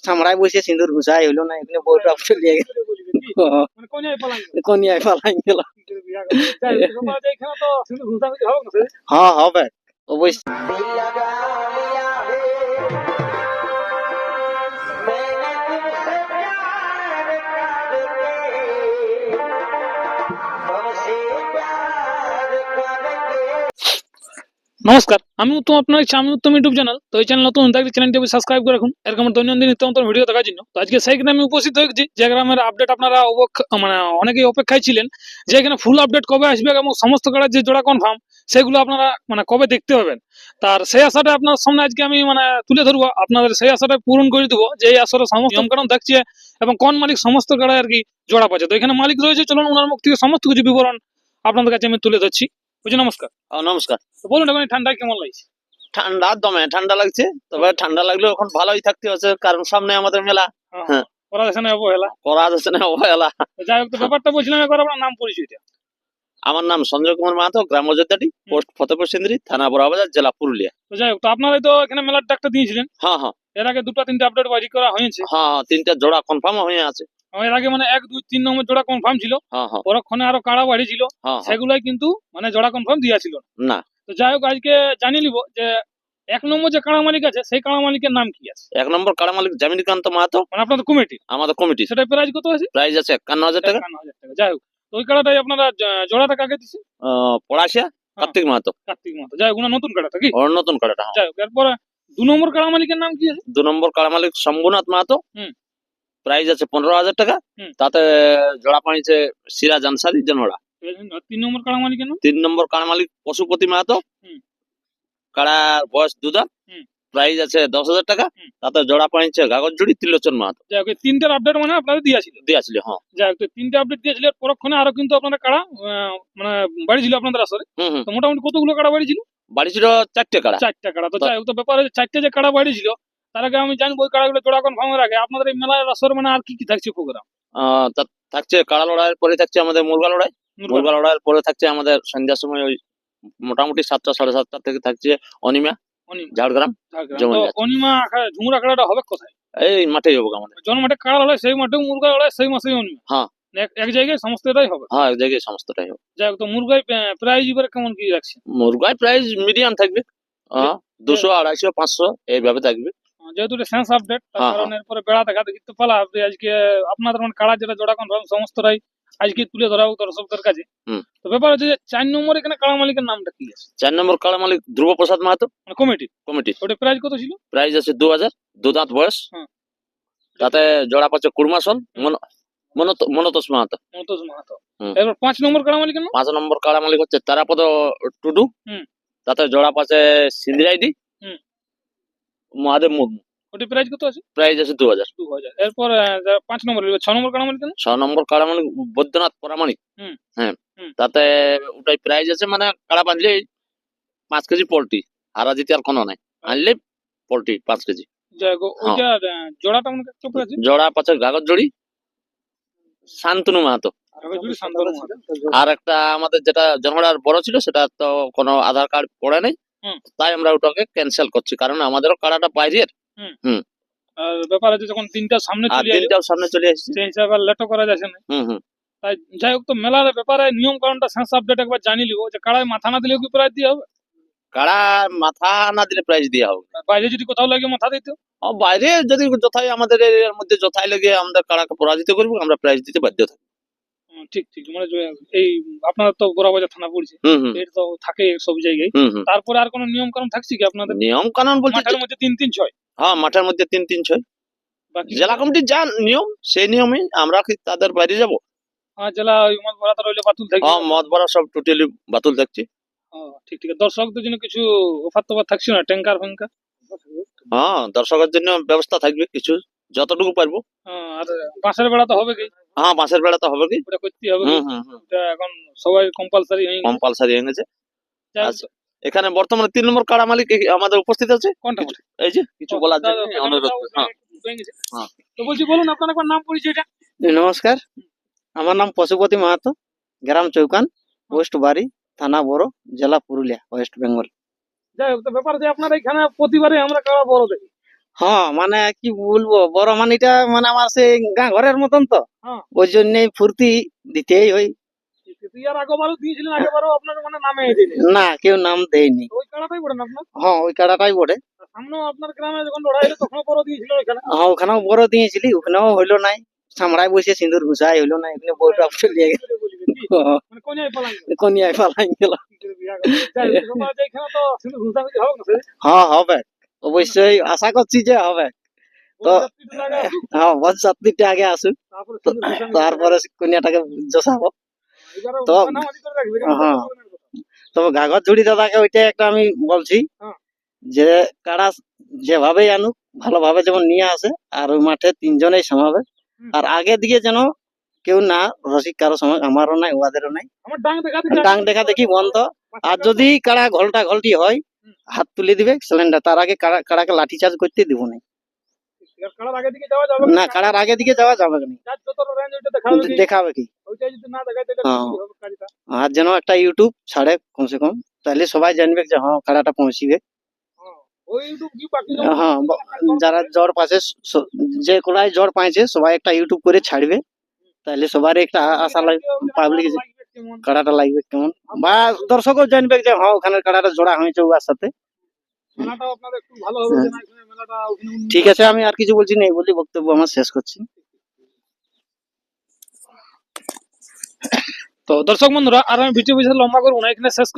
সামরায় বসে সিঁদুর ঘুষাই হইলো না, এখানে বউটা চলিয়ে গেল, কনিয়ায় পালাই গেল। হ্যাঁ হবে অবশ্যই। নমস্কার, আমি উত্তম, আপনার আমি উত্তম ইউটিউব চ্যানেল। তো এই চ্যানেল নতুন থাকলে চ্যানেলটি সাবস্ক্রাইব করে রাখুন এরকম দৈনন্দিন নিত্য নতুন ভিডিও দেখার জন্য। তো আজকে সেইখানে আমি উপস্থিত হয়েছি যে গ্রামের আপডেট আপনারা মানে অনেকেই অপেক্ষায় ছিলেন যে এখানে ফুল আপডেট কবে আসবে এবং সমস্ত কার্ডের যে জোড়া কনফার্ম সেগুলো আপনারা মানে কবে দেখতে পাবেন। তার সেই আশাটা আপনার সামনে আজকে আমি মানে তুলে ধরবো, আপনাদের সেই আশাটা পূরণ করে দেবো যে এই আশাটা সমস্ত নিয়মকানুন থাকছে এবং কোন মালিক সমস্ত কার্ডে আর কি জোড়া পাচ্ছে। তো এখানে মালিক রয়েছে, চলুন ওনার মুখ থেকে সমস্ত কিছু বিবরণ আপনাদের কাছে আমি তুলে ধরছি। বুঝি নমস্কার। নমস্কার। তো বলুন এখন ঠান্ডায় কেমন লাগছে? ঠান্ডা দমে ঠান্ডা লাগছে, তবে ঠান্ডা লাগলেও এখন ভালোই থাকতে হচ্ছে, কারণ সামনে আমাদের মেলা। হ্যাঁ, করা যাচ্ছে না অবহেলা, করা যাচ্ছে না অবহেলা। যাই হোক, তো ব্যাপারটা বলছিলাম একবার আপনার নাম পরিচয়টা। আমার নাম সঞ্জয় কুমার মাহাতো, গ্রাম অযোধ্যাটি, পোস্ট ফতেপুর সিন্দ্রি, থানা বড়বাজার, জেলা পুরুলিয়া। তো যাই হোক, তো আপনারাই তো এখানে মেলার ডাকটা দিয়েছিলেন। হ্যাঁ হ্যাঁ, এর আগে দুটো তিনটা আপডেট বাজি করা হয়েছে। হ্যাঁ, তিনটা জোড়া কনফার্ম হয়ে আছে। এর আগে মানে 1 2 3 নম্বর জোড়া কনফার্ম ছিল, পরক্ষণে আরো কাড়া বাড়িয়েছিল, সেগুলাই কিন্তু মানে জোড়া কনফার্ম দিয়েছিল না। তো যাই হোক, আজকে জানিয়ে নিব যে 1 নম্বর যে কাড়া মালিক আছে সেই কাড়া মালিকের নাম কি আছে। 1 নম্বর কাড়া মালিক জামিনীকান্ত মাহাতো, মানে আপনাদের কমিটি? আমাদের কমিটি। সেটা প্রাইস কত আছে? প্রাইস আছে 51,000 টাকা। 51,000 টাকা। যাই হোক, তো ওই কাড়াটাই আপনারা জোড়াটা কাকে দিচ্ছে? পড়াশিয়া কার্তিক মাহাতো। কার্তিক মাহাতো, যাই হোক, নতুন কাড়াটা কি? ওর নতুন কাড়াটা। যাই হোক, এরপরে 2 নম্বর কাড়া মালিকের নাম কি আছে? 2 নম্বর কাড়া মালিক শম্ভুনাথ মাহাতো, প্রাইস আছে 15,000 টাকা। তাতে জোড়া পাইছে সিরাজ আনসারি জনড়া। 3 নম্বর কাড়া মালিকের নাম? 3 নম্বর কাড়া মালিক পশুপতি মাহাতো, কাড়ার বয়স দুদা, প্রাইস আছে 10,000 টাকা। তাতে জোড়া পাইছে কাগজ জুড়ি ত্রিলোচন মাহাতো। যাই হোক, তিনটার আপডেট মানে আপনাদের দিয়েছিল। হ্যাঁ, যাই হোক, তিনটে আপডেট দিয়েছিল, পরক্ষণে আরো কিন্তু আপনারা কাড়া মানে বাড়ি ছিল আপনাদের আসরে। তো মোটামুটি কতগুলো কাড়া বাড়ি ছিল? বাড়ি ছিল 4টে কাড়া। 4টে কাড়া। তো যাই হোক, তো ব্যাপার হচ্ছে 4টে যে কাড়া বাড়ি ছিল তার আগে আমি জানবো ওই কাড়াগুলো জোড়া কনফার্মের আগে আপনাদের এই মেলার আসর মানে আর কি কি থাকছে প্রোগ্রাম? থাকছে কাড়া লড়াইয়ের পরে থাকছে আমাদের মুরগা লড়াই। মুরগা লড়াইয়ের পরে থাকছে আমাদের সন্ধ্যার সময় ওই মোটামুটি 7টা 7:30 থেকে থাকছে অনিমা ঝাড়গ্রাম। অনিমা ঝুমুর আখড়াটা হবে কোথায়? এই মাঠেই হবে আমাদের। জন মাঠে কাড়া লড়াই, সেই মাঠে মুরগা লড়াই, সেই মাসেই অনিমা। হ্যাঁ, এক জায়গায় সমস্তটাই হবে। হ্যাঁ, এক জায়গায় সমস্তটাই হবে। যাই হোক, তো মুরগায় প্রাইস এবারে কেমন কি রাখছে? মুরগায় প্রাইস মিডিয়াম থাকবে, 200 250 500 এইভাবে থাকবে। যেহেতু এটা সেন্স আপডেট, তার কারণে এরপরে বেড়া দেখা দেখি তো পালা আজকে আপনাদের মানে কাড়া যেটা জোড়া কনফার্ম সমস্তটাই আজকে তুলে ধরা হোক দর্শকদের কাছে। তো ব্যাপার হচ্ছে যে 4 নম্বর এখানে কাড়া মালিকের নামটা কি আছে? 4 নম্বর কাড়া মালিক ধ্রুব প্রসাদ মাহাতো, মানে কমিটি। ওটা প্রাইস কত ছিল? প্রাইস আছে 2000, দুদাঁত বয়স। তাতে জোড়া পাচ্ছে কুরমাসন মনতোষ মাহাতো। এবার 5 নম্বর কাড়া মালিকের নাম? 5 নম্বর কাড়া মালিক হচ্ছে তারাপদ টুডু, তাতে জোড়া পাচ্ছে সিন্দিরাইডি মহাদেব মুর্মু। ওটি প্রাইস কত আছে? প্রাইস আছে 2000। এরপর 5 নম্বর 6 নম্বর কাড়া মালিক? 6 নম্বর কাড়া মালিক বৈদ্যনাথ পরামানিক। হ্যাঁ, তাতে ওটাই প্রাইস আছে মানে কাড়া বাঁধলে 5 কেজি পোল্ট্রি, হারা জিতে আর কোনো নাই, আনলে পোল্ট্রি 5 কেজি। জোড়া পাচ্ছে কাগজ জড়ি শান্তনু মাহাতো। আর একটা আমাদের যেটা জনগণার বড় ছিল সেটা তো কোনো আধার কার্ড পড়ে নাই, তাই আমরা ওটাকে ক্যান্সেল করছি, কারণ আমাদেরও কাড়াটা বাইরের। ব্যাপার আছে যখন তিনটার সামনে চলে আসছে সেই হিসাবে লেটও করা যাচ্ছে না। তাই যাই হোক, তো মেলার ব্যাপারে নিয়ম কারণটা শেষ আপডেট একবার জানি লিব যে কাড়ায় মাথা না দিলেও কি প্রাইজ দিয়ে হবে? কাড়া মাথা না দিলে প্রাইজ দেওয়া হবে। বাইরে যদি কোথাও লাগে মাথা দিতে, বাইরে যদি যথাই আমাদের এরিয়ার মধ্যে যথাই লেগে আমাদের কাড়াকে পরাজিত করবো, আমরা প্রাইজ দিতে বাধ্য থাকবো। ঠিক মানে এই আপনার তো বড়বাজার থানা পড়ছে, এটা তো থাকে সব জায়গায়। তারপরে আর কোন নিয়ম কানুন থাকছে কি আপনাদের? নিয়ম কানুন বলতে মাঠের মধ্যে 3-3-6। হ্যাঁ, মাঠের মধ্যে 3-3-6 জেলা কমিটির যা নিয়ম সেই নিয়মে আমরা কি তাদের বাইরে যাবো? জেলা মদ ভরা তো রইলে বাতুল থাকছে। মদ ভরা সব টোটালি বাতুল থাকছে। ঠিক দর্শকদের জন্য কিছু অফার টফার থাকছে না? ট্যাঙ্কার ফ্যাঙ্কার? হ্যাঁ, দর্শকের জন্য ব্যবস্থা থাকবে কিছু, যতটুকু পারবো। আর বাঁশের বেড়া তো হবে কি? হ্যাঁ, বাঁশের বেড়া তো হবে কি, ওটা করতে হবে। এখন সবাই কম্পালসারি হয়ে গেছে। এখানে বর্তমানে 3 নম্বর কাড়া মালিক আমাদের উপস্থিত আছে। কোনটা? এই যে কিছু বলার জন্য অনুরোধ। তো বলছি, বলুন আপনার একবার নাম পরিচয়টা। নমস্কার, আমার নাম পশুপতি মাহাতো, গ্রাম চৌকান, পোস্ট বাড়ি, থানা বড়, জেলা পুরুলিয়া, ওয়েস্ট বেঙ্গল। যাই হোক, তো ব্যাপার যে আপনার এখানে প্রতিবারে আমরা কাড়া বড় দেখি, হ্যাঁ মানে কি বলবো, বড় মানিটা মানে আমার সেই গা ঘরের মতন তো, হ্যাঁ। ওই জন্যই ফুর্তি দিতেই হয়। তুই আর আগেবারও দিয়েছিলেন, আগেবারও আপনার মানে নামে দিলেন, না কেউ নাম দেয়নি। ওই কাড়াটাই পড়েন আপনার। হ্যাঁ ওই কাড়াটাই বটে। আর সামনেও আপনার গ্রামে যখন লড়াই হলো তখনও বড় দিয়েছিল ওইখানে। হ্যাঁ ওখানেও বড় দিয়েছিলি, ওখানেও হইলো নাই। সামড়ায় বসে সিঁদুর ঘুষাই হইলো না, এখানে বউটা চলিয়ে গেল। মানে কোনায় পালান গেল। কনিয়ায় পালাই গেল। কি করে বিয়া করবে? যাই হোক, তোমরা যেখানে তো সিঁদুর ঘুষাঘুষি হবে না সেদিন? হ্যাঁ হবে, অবশ্যই আশা করছি যে হবে। তো বরযাত্রীটা জায়গা আসুক, হ্যাঁ বরযাত্রীটা আগে আসুক, তারপরে তো সিঁদুর ঘুষাঘুষি তারপরে কন্যাটাকে জোসাবো। এবারে তো মানামানি করে রাখবে, এরকম হ্যাঁ, কোনো কথা না। তবে কাগজ জুড়ি দাদাকে ওইটা একটা আমি বলছি, হ্যাঁ। যে কাড়া যেভাবেই আনুক ভালোভাবে যেমন নিয়ে আসে, আর ওই মাঠে তিনজনেই সমাবে। হুম। আর আগে দিকে যেন কেউ না রসিক কারো সময়, আমারও নাই ওদেরও নাই, আমার ডাং দেখা দেখি ডাং দেখা দেখি বন্ধ। আর যদি কাড়া ঘোলটা ঘোলটি হয়, হাত তুলে দিবে সিলিন্ডার, তার আগে কাড়াকে লাঠি চার্জ করতে দিব না। কাড়ার আগে দিকে যাওয়া যাবে না কাড়ার আগে দিকে যাওয়া যাবে না, যার যত রেঞ্জ ওইটা দেখাবে কি? দেখাবে কি। ওইটাই যদি না দেখায় তাহলে হ্যাঁ। কি হবে কাজটা? আর যেন একটা ইউটিউব ছাড়ে কমসে কম, তাহলে সবাই জানবে যে হ্যাঁ কাড়াটা পৌঁছিবে। হ্যাঁ, ওই ইউটিউব কি বাকি হ্যাঁ যারা জ্বর পাচ্ছে, যে কোলায় জ্বর পাইছে সবাই একটা ইউটিউব করে ছাড়বে, তাহলে সবার একটা আশা লাগবে, পাবলিক কাড়াটা লাগবে কেমন, বা দর্শকও জানবে যে হ্যাঁ ওখানে কাড়াটা জোড়া হয়েছে ওর সাথে। মেলাটাও আপনাদের একটু ভালো হবে, হ্যাঁ। চেনাশোনা মেলাটা ওখানে ঠিক আছে, আমি আর কিছু বলছি না, এই বলি বক্তব্য আমার শেষ করছি। তো দর্শক বন্ধুরা, আর আমি ভিডিও বেশি লম্বা করবো না, এখানে শেষ